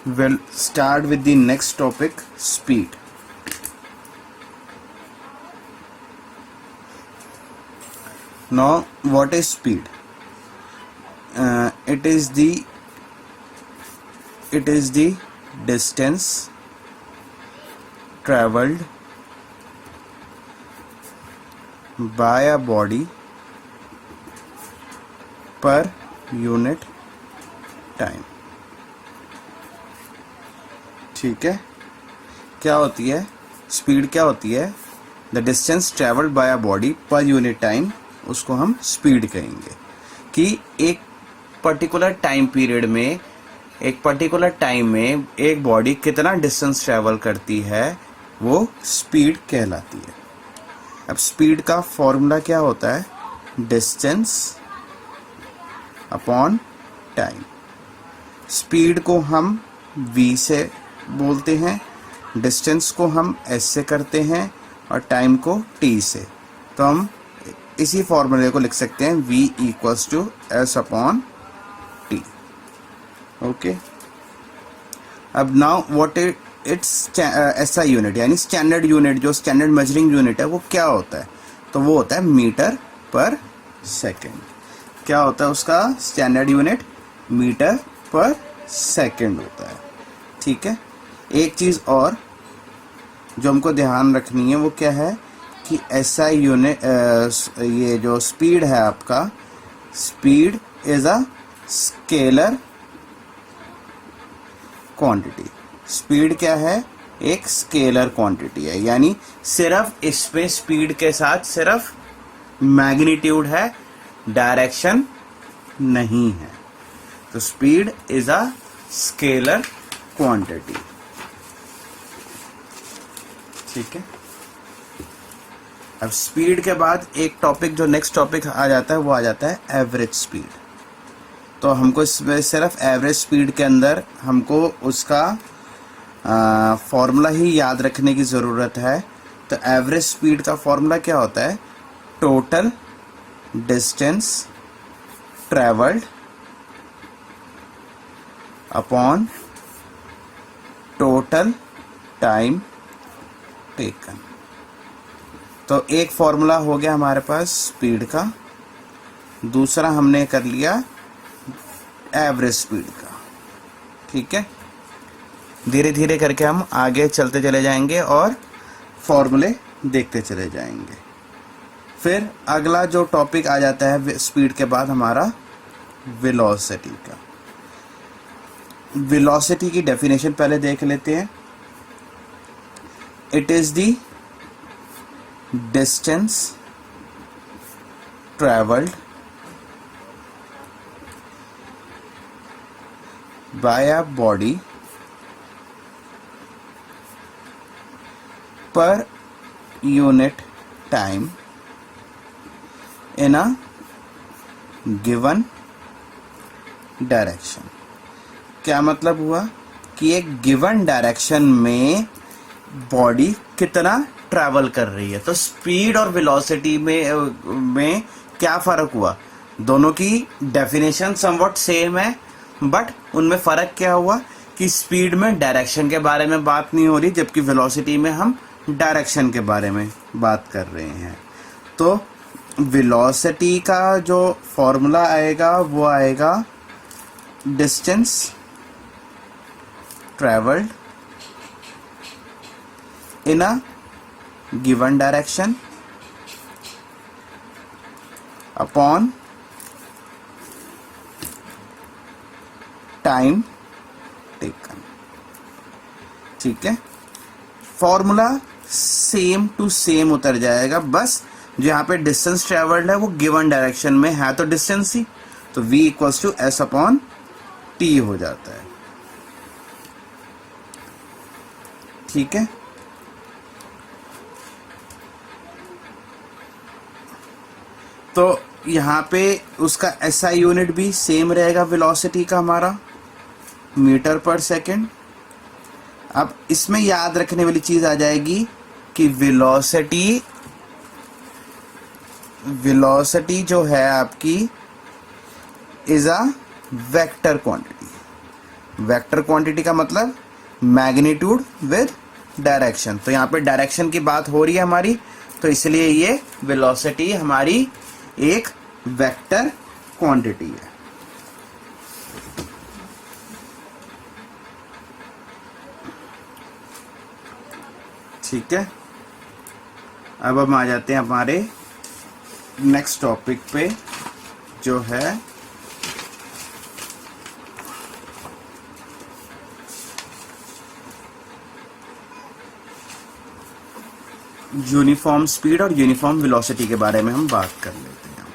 We'll start with the next topic, speed. Now, what is speed? It is the distance traveled by a body per unit time. ठीक है, क्या होती है speed? क्या होती है? The distance travelled by a body per unit time, उसको हम स्पीड कहेंगे कि एक पर्टिकुलर टाइम पीरियड में, एक पर्टिकुलर टाइम में एक बॉडी कितना डिस्टेंस ट्रेवल करती है, वो स्पीड कहलाती है. अब स्पीड का फॉर्मूला क्या होता है? Distance upon time. स्पीड को हम v से बोलते हैं, डिस्टेंस को हम s से करते हैं और टाइम को t से. तो हम इसी फॉर्मूले को लिख सकते हैं v equals to s upon t. Okay, अब now what it's SI unit, यानी स्टैंडर्ड यूनिट, जो स्टैंडर्ड मेजरिंग यूनिट है वो क्या होता है? तो वो होता है मीटर पर सेकेंड. क्या होता है उसका स्टैंडर्ड यूनिट? मीटर पर सेकेंड होता है. ठीक है, एक चीज और जो हमको ध्यान रखनी है वो क्या है कि एसआई यूनिट, ये जो स्पीड है आपका, speed is a scalar quantity. Speed क्या है? एक स्केलर क्वांटिटी है, यानी सिर्फ इसमें स्पीड के साथ सिर्फ मैग्नीट्यूड है, डायरेक्शन नहीं है. तो speed is a scalar quantity. ठीक है, अब स्पीड के बाद एक टॉपिक, जो नेक्स्ट टॉपिक आ जाता है, वो आ जाता है एवरेज स्पीड. तो हमको इसमें सिर्फ एवरेज स्पीड के अंदर हमको उसका फॉर्मूला ही याद रखने की ज़रूरत है. तो एवरेज स्पीड का फॉर्मूला क्या होता है? Total distance travelled upon total time taken. तो एक फॉर्मूला हो गया हमारे पास स्पीड का, दूसरा हमने कर लिया एवरेज स्पीड का. ठीक है, धीरे धीरे करके हम आगे चलते चले जाएंगे और फॉर्मूले देखते चले जाएंगे. फिर अगला जो टॉपिक आ जाता है स्पीड के बाद हमारा वेलोसिटी का. वेलोसिटी की डेफिनेशन पहले देख लेते हैं. It is the distance travelled by a body per unit time in a given direction. क्या मतलब हुआ कि एक गिवन डायरेक्शन में बॉडी कितना ट्रैवल कर रही है. तो स्पीड और वेलोसिटी में क्या फर्क हुआ? दोनों की डेफिनेशन समवट सेम है, बट उनमें फर्क क्या हुआ कि स्पीड में डायरेक्शन के बारे में बात नहीं हो रही, जबकि वेलोसिटी में हम डायरेक्शन के बारे में बात कर रहे हैं. तो वेलोसिटी का जो फॉर्मूला आएगा वो आएगा distance travelled in a given direction upon time taken. ठीक है, फॉर्मूला सेम टू सेम उतर जाएगा, बस जो यहाँ पे डिस्टेंस ट्रेवल्ड है वो गिवन डायरेक्शन में है, तो डिस्टेंस ही, तो v equals to s upon t हो जाता है. ठीक है, तो यहाँ पे उसका एसआई यूनिट भी सेम रहेगा वेलोसिटी का, हमारा मीटर पर सेकेंड. अब इसमें याद रखने वाली चीज आ जाएगी कि वेलोसिटी जो है आपकी is a vector quantity. Vector quantity का मतलब मैग्नीट्यूड विद डायरेक्शन। तो यहाँ पे डायरेक्शन की बात हो रही है हमारी, तो इसलिए ये वेलोसिटी हमारी एक वेक्टर क्वांटिटी है। ठीक है, अब हम आ जाते हैं हमारे नेक्स्ट टॉपिक पे, जो है यूनिफॉर्म स्पीड और यूनिफॉर्म वेलोसिटी के बारे में हम बात कर लेते हैं।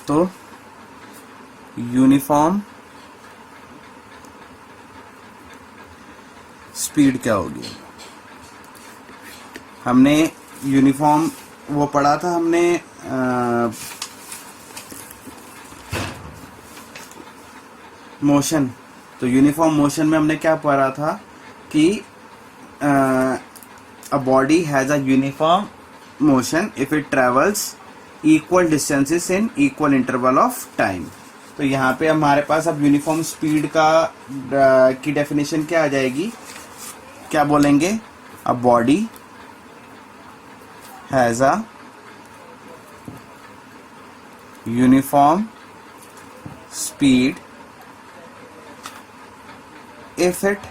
तो यूनिफॉर्म स्पीड क्या होगी? हमने यूनिफॉर्म वो पढ़ा था हमने मोशन। तो यूनिफॉर्म मोशन में हमने क्या पढ़ा था कि a body has a uniform motion if it travels equal distances in equal interval of time. तो यहाँ पे हमारे पास अब यूनिफॉर्म स्पीड का की डेफिनेशन क्या आ जाएगी? क्या बोलेंगे? A body has a uniform speed if it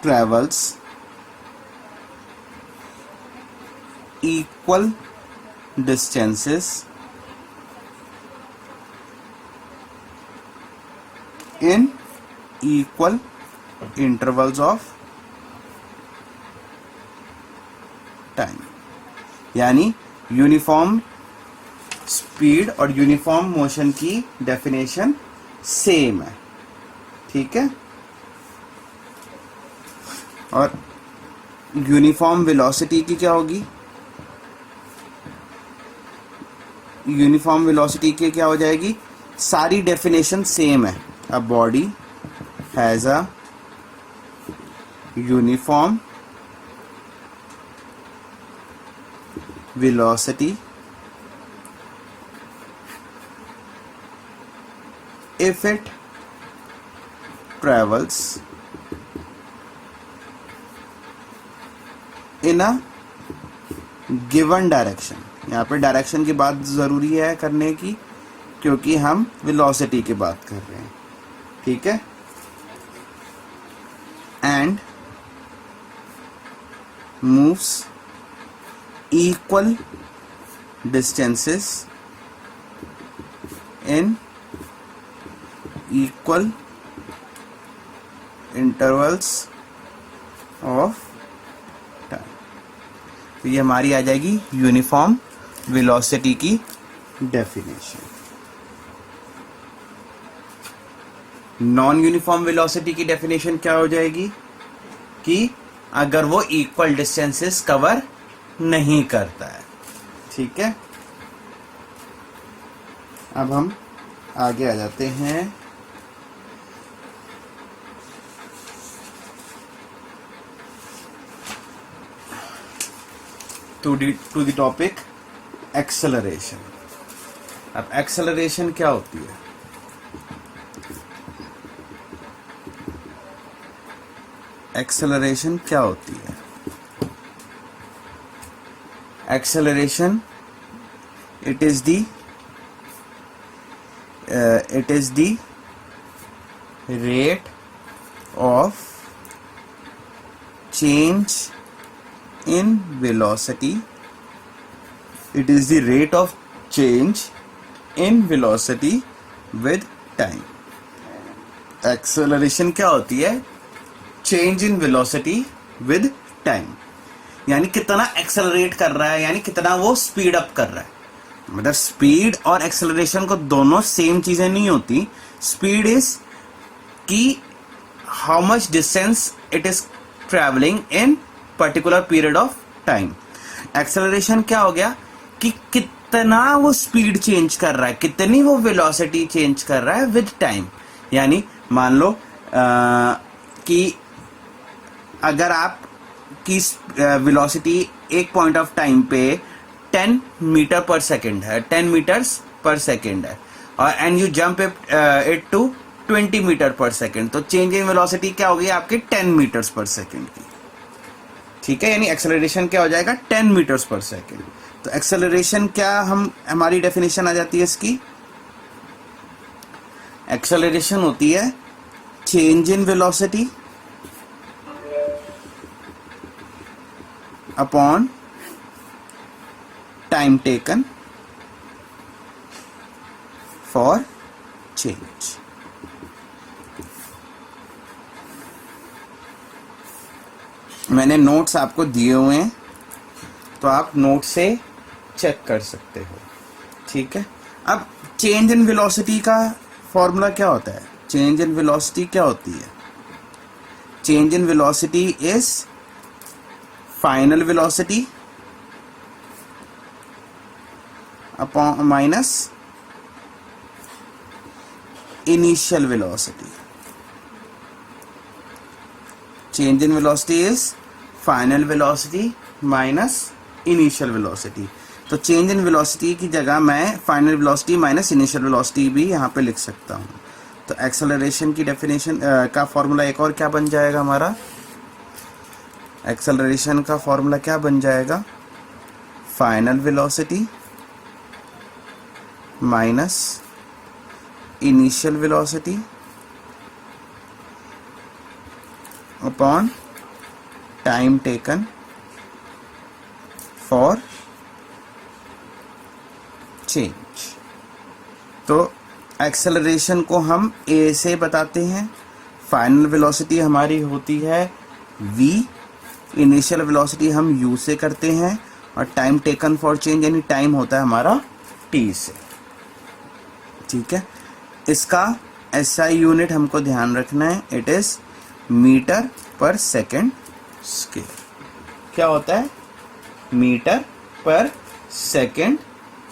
travels equal distances in equal intervals of time। यानी यूनिफॉर्म स्पीड और यूनिफॉर्म मोशन की डेफिनेशन सेम है। ठीक है, और यूनिफॉर्म वेलोसिटी की क्या होगी? यूनिफॉर्म वेलोसिटी की क्या हो जाएगी? सारी डेफिनेशन सेम है। A body has a uniform velocity if it travels in a given direction। यहाँ पे डायरेक्शन की बात जरूरी है करने की, क्योंकि हम वेलोसिटी की बात कर रहे हैं। ठीक है, and moves equal distances in equal intervals of time. तो ये हमारी आ जाएगी यूनिफॉर्म वेलोसिटी की डेफिनेशन। नॉन यूनिफॉर्म वेलोसिटी की डेफिनेशन क्या हो जाएगी? कि अगर वो इक्वल डिस्टेंसेस कवर नहीं करता है। ठीक है, अब हम आगे आ जाते हैं to the topic acceleration। अब acceleration क्या होती है? acceleration क्या होती है? acceleration it is the rate of change in velocity। it is the rate of change in velocity with time। acceleration क्या होती है? change in velocity with time, यानी कितना एक्सेलरेट कर रहा है, यानी कितना वो स्पीड अप कर रहा है। मतलब स्पीड और एक्सेलरेशन को दोनों सेम चीजें नहीं होती। स्पीड इज कि how much distance it is travelling in particular period of time. Acceleration क्या हो गया? कि कितना वो स्पीड चेंज कर रहा है, कितनी वो वेलोसिटी चेंज कर रहा है विद टाइम। यानी मान लो कि अगर आप की वेलोसिटी एक पॉइंट ऑफ टाइम पे 10 मीटर पर सेकेंड है, 10 मीटर्स पर सेकेंड है, और and you jump it to 20 metre पर सेकेंड, तो चेंज इन वेलोसिटी क्या होगी आपकी 10 मीटर्स पर सेकेंड की, ठीक है। यानी एक्सेलरेशन क्या हो जाएगा 10 मीटर्स पर सेकेंड। तो एक्सेलरेशन क्या हमारी डेफिनेशन आ जाती है इसकी, एक्सेलरेशन होती है change in velocity upon time taken for change. मैंने नोट्स आपको दिए हुए हैं, तो आप नोट से चेक कर सकते हो, ठीक है। अब चेंज इन वेलोसिटी का फॉर्मूला क्या होता है, चेंज इन वेलोसिटी क्या होती है, change in velocity is final velocity upon minus initial velocity. Change in velocity is final velocity minus initial velocity. तो चेंज इन वेलोसिटी की जगह मैं final velocity minus initial velocity भी यहाँ पे लिख सकता हूँ। तो एक्सेलरेशन की डेफिनेशन का फॉर्मूला एक और क्या बन जाएगा हमारा, एक्सेलरेशन का फॉर्मूला क्या बन जाएगा, final velocity minus initial velocity upon time taken for change. तो एक्सेलरेशन को हम ए से बताते हैं, फाइनल वेलोसिटी हमारी होती है v, इनिशियल वेलोसिटी हम u से करते हैं, और टाइम टेकन फॉर चेंज यानी टाइम होता है हमारा t से, ठीक है। इसका SI यूनिट हमको ध्यान रखना है, इट इज मीटर पर सेकेंड स्क्वायर। क्या होता है, मीटर पर सेकेंड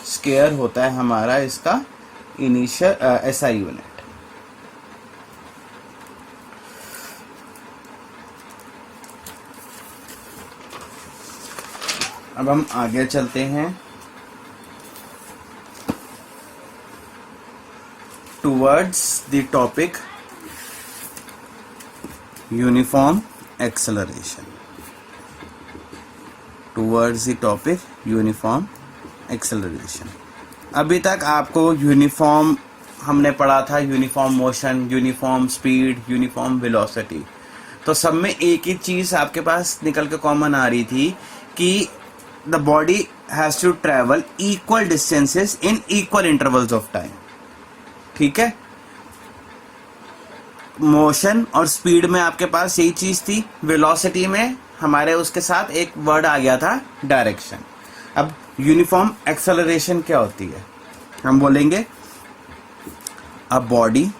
स्क्वायर होता है हमारा इसका इनिशियल SI यूनिट। अब हम आगे चलते हैं towards the topic uniform acceleration, towards the topic uniform acceleration. अभी तक आपको यूनिफॉर्म हमने पढ़ा था, uniform motion, uniform speed, uniform velocity. तो सब में एक ही चीज़ आपके पास निकल के कॉमन आ रही थी कि the body has to travel equal distances in equal intervals of time, ठीक है। मोशन और स्पीड में आपके पास यही चीज़ थी, वेलोसिटी में हमारे उसके साथ एक वर्ड आ गया था डायरेक्शन। अब यूनिफॉर्म एक्सेलरेशन क्या होती है, हम बोलेंगे a body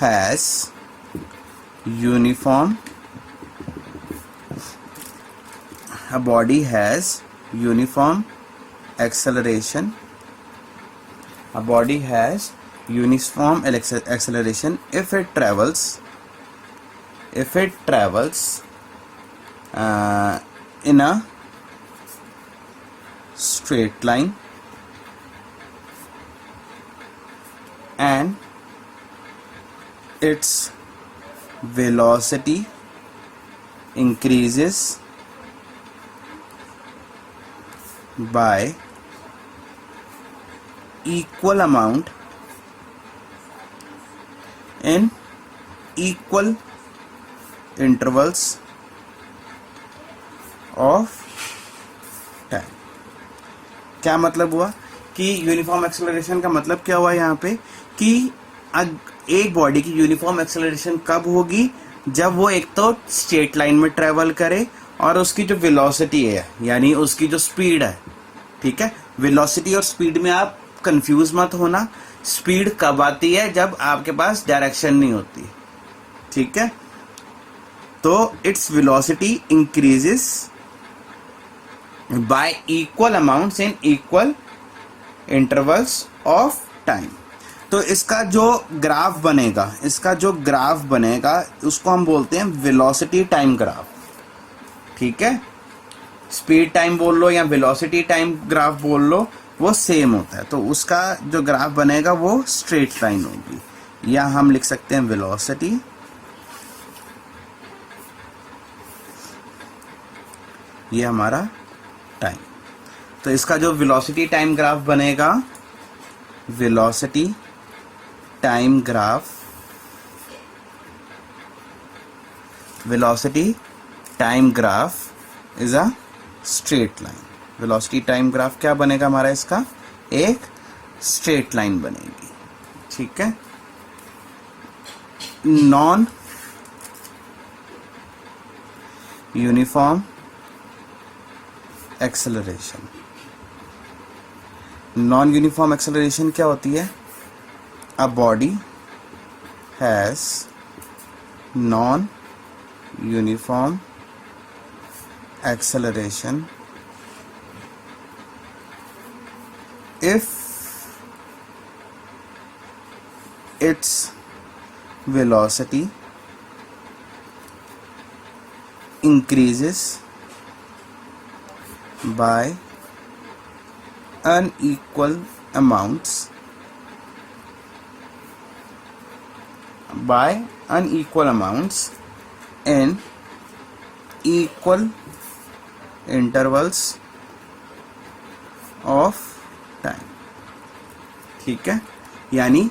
has uniform, a body has uniform acceleration, a body has uniform acceleration if it travels in a straight line and its velocity increases by equal amount in equal intervals of time। क्या मतलब हुआ कि uniform acceleration का मतलब क्या हुआ यहाँ पे कि एक बॉडी की यूनिफॉर्म एक्सेलरेशन कब होगी, जब वो एक तो स्ट्रेट लाइन में ट्रेवल करे और उसकी जो वेलोसिटी है यानी उसकी जो स्पीड है, ठीक है। वेलोसिटी और स्पीड में आप कंफ्यूज मत होना, स्पीड कब आती है जब आपके पास डायरेक्शन नहीं होती, ठीक है। तो its velocity increases y equal amounts in equal intervals of time. तो इसका जो ग्राफ बनेगा उसको हम बोलते हैं वेलोसिटी टाइम ग्राफ, ठीक है। स्पीड टाइम बोल लो या वेलोसिटी टाइम ग्राफ बोल लो, वो सेम होता है। तो उसका जो ग्राफ बनेगा वो स्ट्रेट लाइन होगी, या हम लिख सकते हैं वेलोसिटी ये हमारा टाइम। तो इसका जो वेलोसिटी टाइम ग्राफ बनेगा, velocity time graph, velocity time graph is a straight line. Velocity time graph क्या बनेगा हमारा, इसका एक स्ट्रेट लाइन बनेगी। ठीक है। Non uniform acceleration. Non uniform acceleration क्या होती है? A body has non uniform acceleration if its velocity increases by unequal amounts in equal intervals of time. ठीक है, यानी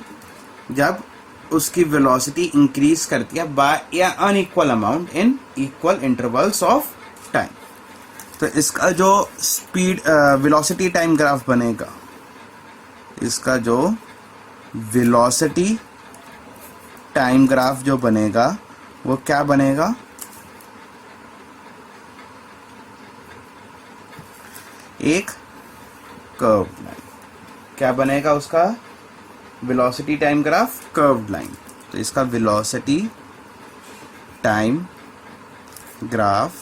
जब उसकी वेलोसिटी इंक्रीज करती है बाय या unequal amount in equal intervals of time. तो इसका जो स्पीड वेलोसिटी टाइम ग्राफ बनेगा, इसका जो वेलोसिटी टाइम ग्राफ जो बनेगा वो क्या बनेगा? एक कर्व्ड लाइन। क्या बनेगा उसका? Velocity time graph curved line. तो इसका velocity time graph,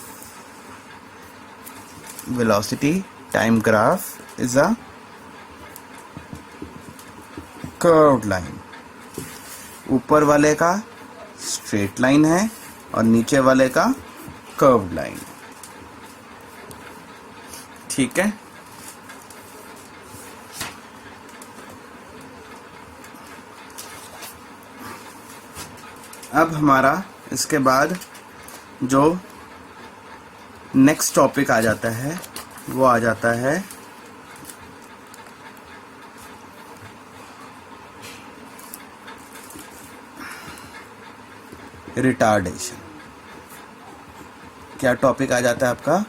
velocity time graph is a curved line. ऊपर वाले का स्ट्रेट लाइन है और नीचे वाले का कर्व्ड लाइन। ठीक है। अब हमारा इसके बाद जो नेक्स्ट टॉपिक आ जाता है वो आ जाता है रिटार्डेशन। क्या टॉपिक आ जाता है आपका?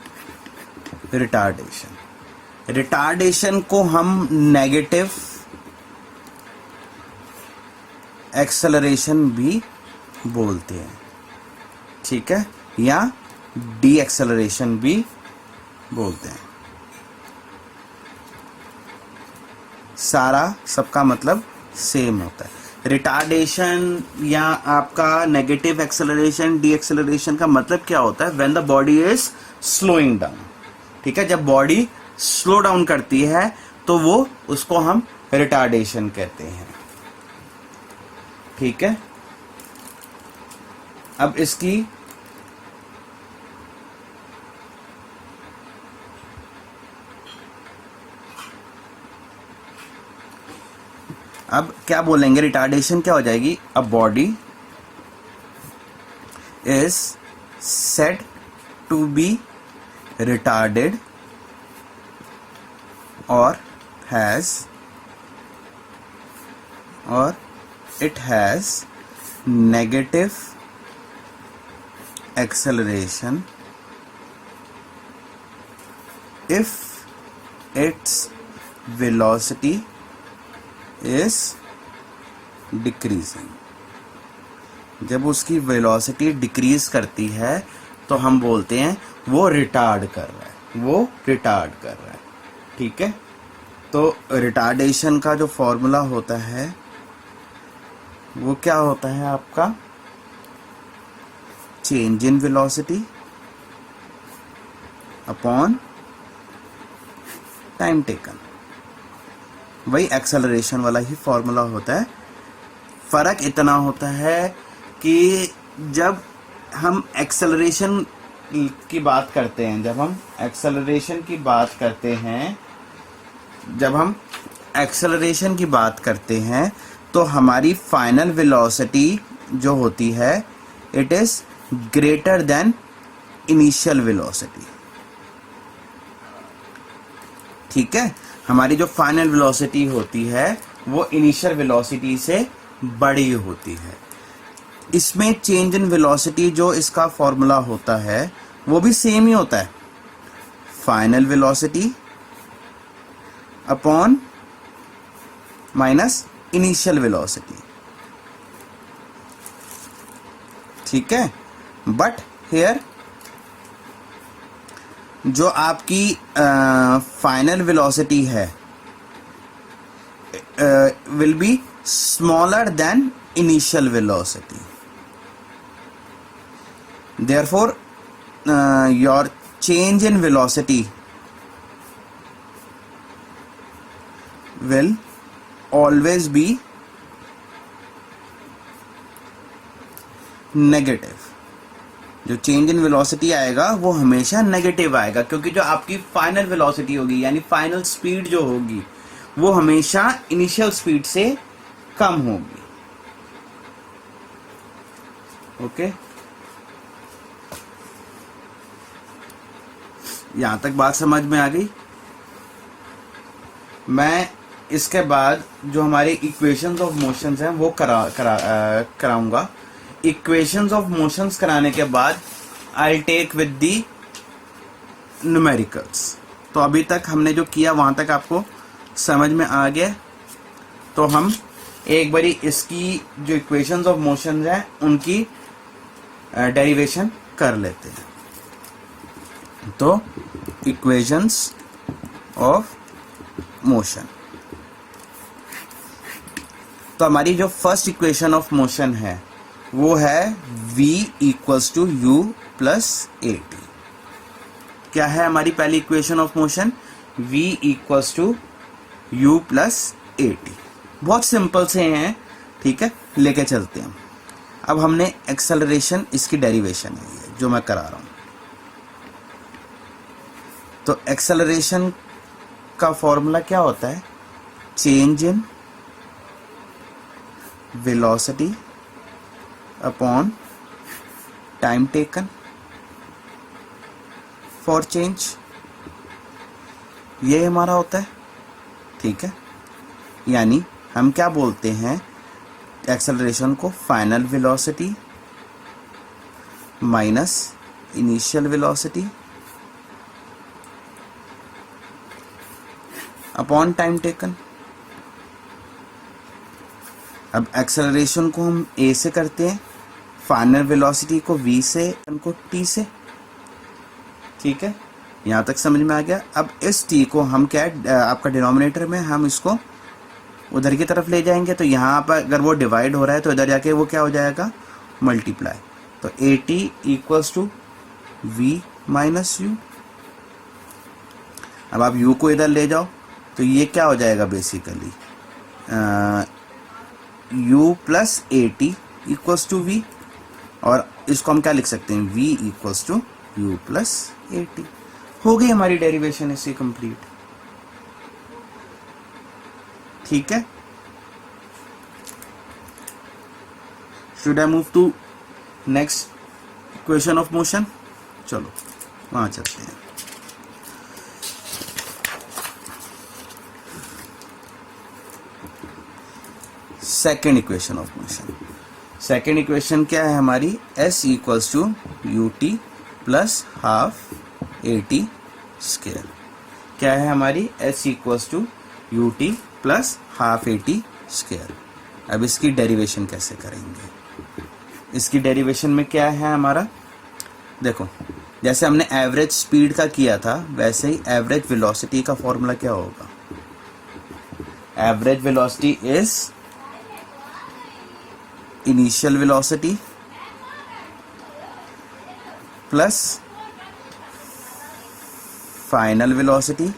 रिटार्डेशन। रिटार्डेशन को हम नेगेटिव एक्सेलरेशन भी बोलते हैं। ठीक है, या डी एक्सेलरेशन भी बोलते हैं। सारा सबका मतलब सेम होता है। रिटार्डेशन या आपका नेगेटिव एक्सेलरेशन, डी एक्सेलरेशन का मतलब क्या होता है? When the body is slowing down. ठीक है, जब बॉडी स्लो डाउन करती है तो वो उसको हम रिटार्डेशन कहते हैं। ठीक है, अब इसकी अब क्या बोलेंगे? रिटार्डेशन क्या हो जाएगी? A body is said to be retarded और it has negative acceleration if its velocity is decreasing। जब उसकी वेलोसिटी डिक्रीज करती है तो हम बोलते हैं वो रिटार्ड कर रहा है, वो रिटार्ड कर रहा है। ठीक है, तो रिटार्डेशन का जो फॉर्मूला होता है वो क्या होता है आपका? Change in velocity upon time taken. वही एक्सेलरेशन वाला ही फॉर्मूला होता है। फर्क इतना होता है कि जब हम एक्सेलरेशन की बात करते हैं, जब हम एक्सेलरेशन की बात करते हैं, जब हम एक्सेलरेशन की बात करते हैं तो हमारी फाइनल वेलोसिटी जो होती है it is greater than initial velocity. ठीक है, हमारी जो फाइनल वेलोसिटी होती है वो इनिशियल वेलोसिटी से बड़ी होती है। इसमें चेंज इन वेलोसिटी जो इसका फॉर्मूला होता है वो भी सेम ही होता है, final velocity upon minus initial velocity. ठीक है, बट हियर जो आपकी फाइनल वेलोसिटी है will be smaller than initial velocity, therefore your change in velocity will always be negative. जो चेंज इन वेलोसिटी आएगा वो हमेशा नेगेटिव आएगा, क्योंकि जो आपकी फाइनल वेलोसिटी होगी यानी फाइनल स्पीड जो होगी वो हमेशा इनिशियल स्पीड से कम होगी। ओके, यहां तक बात समझ में आ गई। मैं इसके बाद जो हमारे इक्वेशंस ऑफ मोशंस हैं वो कराऊंगा। इक्वेशंस ऑफ मोशंस कराने के बाद I take with the numericals. तो अभी तक हमने जो किया वहां तक आपको समझ में आ गया, तो हम एक बारी इसकी जो इक्वेशंस ऑफ मोशंस हैं उनकी डेरिवेशन कर लेते हैं। तो इक्वेशंस ऑफ मोशन, तो हमारी जो फर्स्ट इक्वेशन ऑफ मोशन है वो है v equals to u plus a t. क्या है हमारी पहली equation of motion? v equals to u plus a t. बहुत सिंपल से हैं, ठीक है, लेके चलते हैं। अब हमने एक्सेलरेशन, इसकी डेरिवेशन है ये जो मैं करा रहा हूं। तो एक्सेलरेशन का फॉर्मूला क्या होता है? Change in velocity upon time taken for change, ये हमारा होता है। ठीक है, यानी हम क्या बोलते हैं, एक्सेलरेशन को final velocity minus initial velocity upon time taken. अब एक्सेलरेशन को हम a से करते हैं, फाइनल वेलोसिटी को v से, को t से। ठीक है, यहां तक समझ में आ गया। अब इस t को हम क्या आपका डिनोमिनेटर में हम इसको उधर की तरफ ले जाएंगे, तो यहाँ पर अगर वो डिवाइड हो रहा है तो इधर जाके वो क्या हो जाएगा, मल्टीप्लाई। तो a t equals to v minus u. अब आप u को इधर ले जाओ तो ये क्या हो जाएगा, basically u plus a t equals to v, और इसको हम क्या लिख सकते हैं, v equals to u plus a t. हो गई हमारी डेरिवेशन इससे कंप्लीट। ठीक है, should I move to next equation of motion? चलो वहां चलते हैं। Second equation of motion. Second equation क्या है हमारी, s equals to u t plus half a t square. क्या है हमारी, s equals to u t plus half a t square. अब इसकी डेरिवेशन कैसे करेंगे? इसकी डेरिवेशन में क्या है हमारा, देखो जैसे हमने एवरेज स्पीड का किया था वैसे ही एवरेज वेलोसिटी का फॉर्मूला क्या होगा, average velocity is initial velocity plus final velocity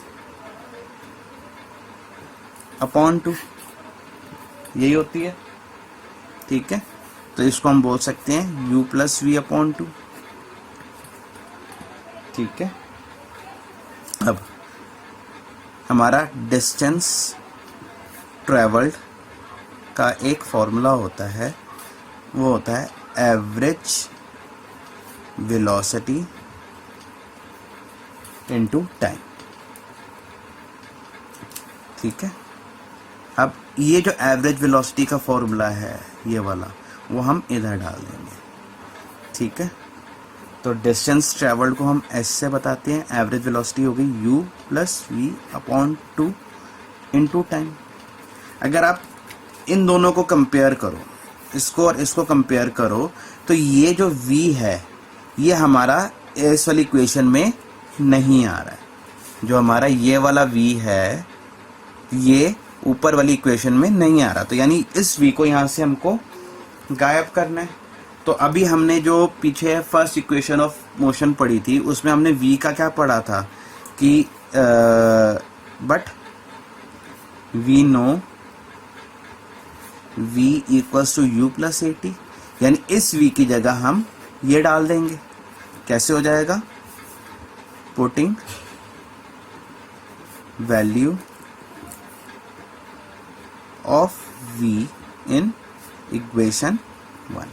upon 2, यही होती है। ठीक है, तो इसको हम बोल सकते हैं u प्लस वी अपॉन 2। ठीक है। अब हमारा डिस्टेंस ट्रेवल्ड का एक फॉर्मूला होता है, वो होता है एवरेज वेलोसिटी इनटू टाइम। ठीक है। अब ये जो एवरेज वेलोसिटी का फॉर्मूला है ये वाला, वो हम इधर डाल देंगे। ठीक है। तो डिस्टेंस ट्रेवल्ड को हम एस से बताते हैं, एवरेज वेलोसिटी हो गई u plus v upon 2 into time. अगर आप इन दोनों को कंपेयर करो, इसको और इसको कंपेयर करो, तो ये जो v है ये हमारा इस वाली इक्वेशन में नहीं आ रहा है। जो हमारा ये वाला v है ये ऊपर वाली इक्वेशन में नहीं आ रहा, तो यानी इस v को यहाँ से हमको गायब करना है। तो अभी हमने जो पीछे फर्स्ट इक्वेशन ऑफ मोशन पढ़ी थी उसमें हमने v का क्या पढ़ा था कि but we know v equals to u plus a t, यानी इस v की जगह हम ये डाल देंगे। कैसे हो जाएगा? Putting value of v in equation 1।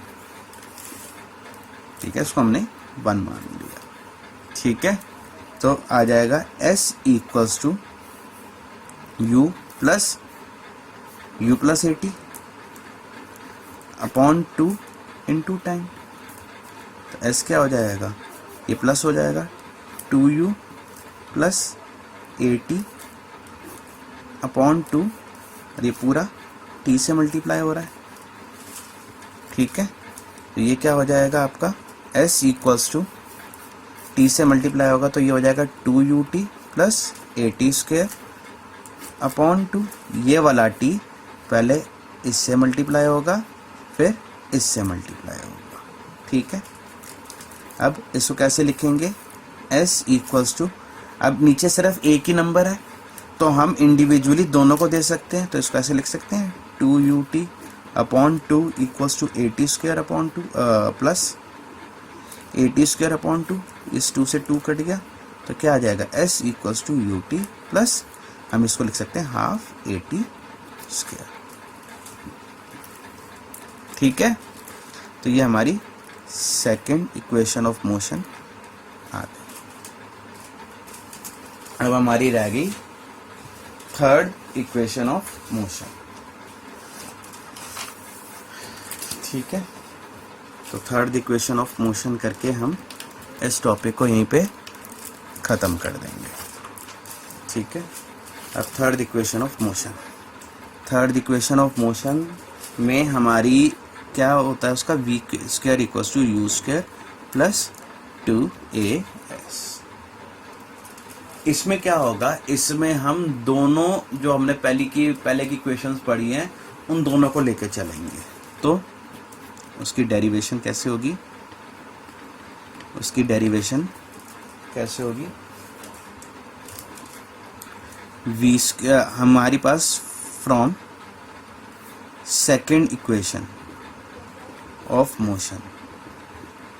ठीक है, इसको हमने 1 मान लिया। ठीक है, तो आ जाएगा s equals to u plus a t upon 2 into time. तो s क्या हो जाएगा? ये प्लस हो जाएगा 2u plus a t upon 2, और ये पूरा t से मल्टीप्लाई हो रहा है। ठीक है, तो ये क्या हो जाएगा आपका? s इक्वल्स टू t से मल्टीप्लाई होगा तो ये हो जाएगा 2ut plus a t square upon 2। ये वाला t पहले इससे मल्टीप्लाई होगा फिर इससे मल्टीप्लाई होगा। ठीक है, अब इसको कैसे लिखेंगे? s इक्वल्स टू, अब नीचे सिर्फ एक ही नंबर है तो हम इंडिविजुअली दोनों को दे सकते हैं, तो इसको ऐसे लिख सकते हैं 2ut upon 2 equals to a t square upon 2 plus a t square upon 2। इस 2 से 2 कट गया तो क्या आ जाएगा? s equals to u t plus, हम इसको लिख सकते हैं हाफ ए टी स्क्वेयर। ठीक है, तो ये हमारी सेकेंड इक्वेशन ऑफ मोशन आ गई। अब हमारी रह गई थर्ड इक्वेशन ऑफ मोशन। ठीक है, तो थर्ड इक्वेशन ऑफ मोशन करके हम इस टॉपिक को यहीं पे ख़त्म कर देंगे। ठीक है, अब third equation of motion. Third equation of motion में हमारी क्या होता है? उसका v square equals to u square plus 2as। इसमें क्या होगा? इसमें हम दोनों जो हमने पहले की इक्वेशंस पढ़ी हैं उन दोनों को लेकर चलेंगे। तो उसकी डेरिवेशन कैसे होगी? वी स्क्वायर हमारी पास from second equation of motion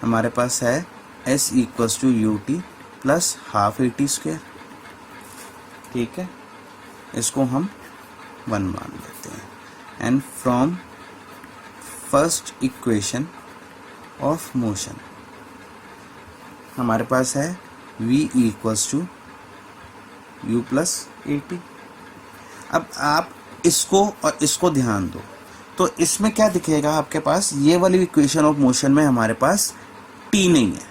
हमारे पास है s equals to u t plus half a t square. ठीक है, इसको हम 1 मान लेते हैं। And from first equation of motion हमारे पास है v equals to u plus a t. अब आप इसको और इसको ध्यान दो, तो इसमें क्या दिखेगा आपके पास? ये वाली इक्वेशन ऑफ मोशन में हमारे पास t नहीं है,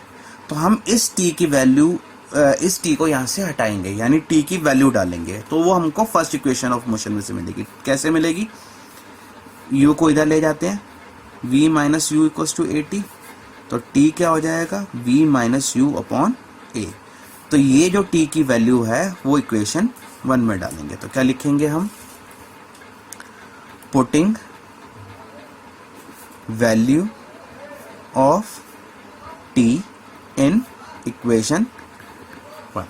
तो हम इस t की वैल्यू, इस t को यहाँ से हटाएंगे, यानी t की वैल्यू डालेंगे, तो वो हमको फर्स्ट इक्वेशन ऑफ मोशन में से मिलेगी। कैसे मिलेगी? u को इधर ले जाते हैं, v minus u equals to a t, तो t क्या हो जाएगा? v minus u upon a. तो ये जो t की वैल्यू है वो इक्वेशन 1 में डालेंगे, तो क्या लिखेंगे हम? Putting value of t in equation 1।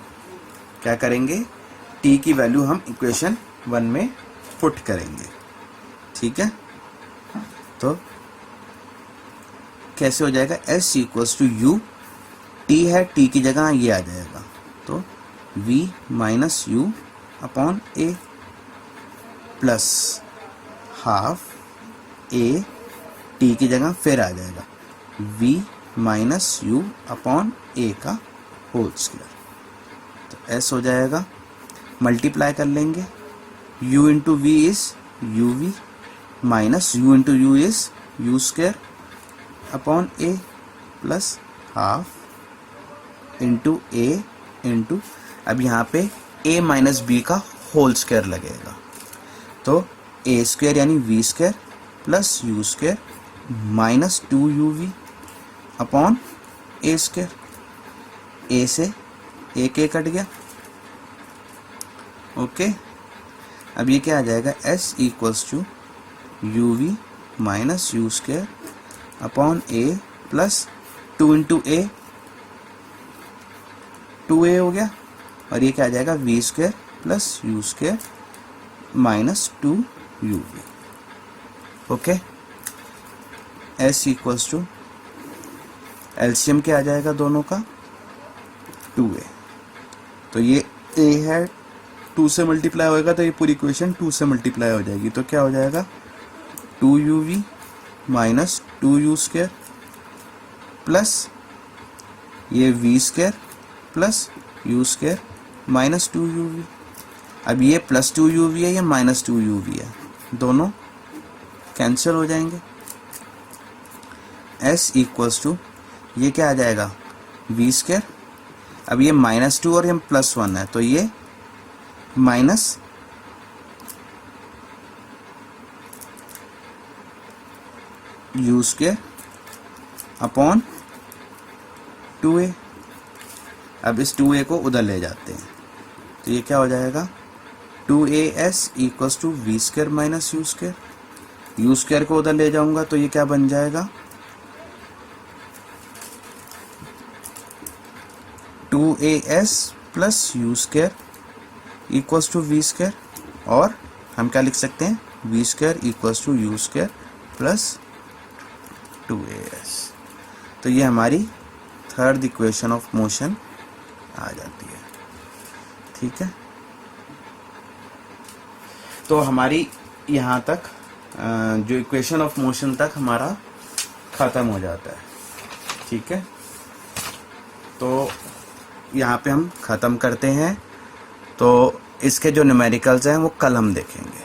क्या करेंगे? t की वैल्यू हम इक्वेशन 1 में पुट करेंगे। ठीक है, तो कैसे हो जाएगा? s equals to u t है, टी की जगह ये आ जाएगा, तो v minus u upon a plus half a, t की जगह फिर आ जाएगा v minus u upon a का होल स्क्वायर। तो s हो जाएगा, मल्टीप्लाई कर लेंगे, u into v is u v minus u into u is u square upon a plus half into a into, अब यहाँ पे a माइनस बी का होल स्क्वायर लगेगा, तो ए स्क्वायर यानी v square plus u square minus 2uv upon a square, a से एक ए cut गया। ओके, अब ये क्या आ जाएगा, s equals to u v minus u square upon a plus 2 into a, 2a हो गया, और ये क्या आ जाएगा, v square plus u square minus 2uv। Okay, s equals to LCM क्या आ जाएगा दोनों का, 2a, तो ये a है 2 से मल्टीप्लाई होएगा, तो ये पूरी इक्वेशन 2 से मल्टीप्लाई हो जाएगी, तो क्या हो जाएगा 2uv minus 2u square plus ये v square plus u square minus 2uv। अब ये प्लस 2uv है, ये माइनस 2uv है, दोनों कैंसिल हो जाएंगे। s इक्वल्स टू ये क्या आ जाएगा, v स्क्वायर, अब ये माइनस 2 और ये प्लस 1 है, तो ये minus u square upon 2a। अब इस 2a को उधर ले जाते हैं, तो ये क्या हो जाएगा, 2as equals to v square minus u square, u square को उधर ले जाऊंगा तो ये क्या बन जाएगा, 2as plus u square equals to v square, और हम क्या लिख सकते हैं, v square equals to u square plus 2as। तो ये हमारी थर्ड इक्वेशन ऑफ मोशन आ जाती है। ठीक है, तो हमारी यहाँ तक जो इक्वेशन ऑफ मोशन तक हमारा ख़त्म हो जाता है। ठीक है, तो यहाँ पे हम ख़त्म करते हैं, तो इसके जो न्यूमेरिकल्स हैं वो कल हम देखेंगे।